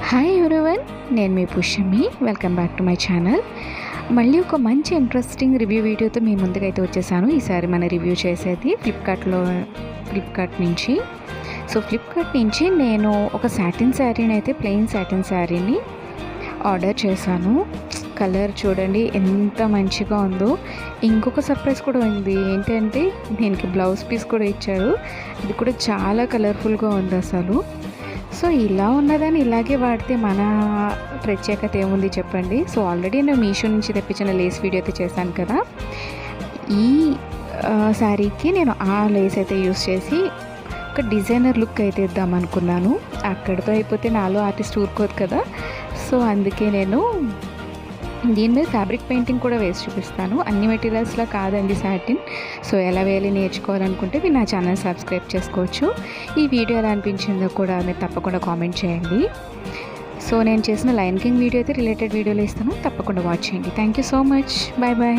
Hi everyone, నేను మీ Pushyami. Welcome back to my channel. మళ్ళీ ఒక మంచి ఇంట్రెస్టింగ్ రివ్యూ వీడియోతో మీ ముందుకైతే వచ్చేసాను. ఈసారి మన రివ్యూ చేసేది ఫ్లిప్కార్ట్ నుంచి. సో ఫ్లిప్కార్ట్ నుంచి నేను ఒక సాటిన్ శారీని అయితే ప్లెయిన్ సాటిన్ శారీని ఆర్డర్ చేశాను. కలర్ చూడండి ఎంత మంచిగా ఉందో. ఇంకొక సర్ప్రైజ్ కూడా ఉంది, ఏంటంటే దీనికి బ్లౌజ్ పీస్ కూడా ఇచ్చారు. ఇది కూడా చాలా కలర్ఫుల్గా ఉంది అసలు. సో ఇలా ఉన్నదాన్ని ఇలాగే వాడితే మన ప్రత్యేకత ఏముంది చెప్పండి. సో ఆల్రెడీ నేను మీషో నుంచి తెప్పించిన లేస్ వీడియో అయితే చేశాను కదా. ఈ శారీకి నేను ఆ లేస్ అయితే యూస్ చేసి ఒక డిజైనర్ లుక్ అయితే ఇద్దాం అనుకున్నాను. అక్కడితో అయిపోతే నాలో ఆర్టిస్ట్ ఊరుకోదు కదా. సో అందుకే నేను దీని మీద ఫ్యాబ్రిక్ పెయింటింగ్ కూడా వేసి చూపిస్తాను. అన్ని మెటీరియల్స్లో కాదండి సాటిన్. సో ఎలా వేయాలి నేర్చుకోవాలనుకుంటే మీరు నా ఛానల్ సబ్స్క్రైబ్ చేసుకోవచ్చు. ఈ వీడియో ఎలా అనిపించిందో కూడా మీరు తప్పకుండా కామెంట్ చేయండి. సో నేను చేసిన లయన్ కింగ్ వీడియో అయితే రిలేటెడ్ వీడియోలో ఇస్తాను, తప్పకుండా వాచ్ చేయండి. Thank you so much. Bye bye.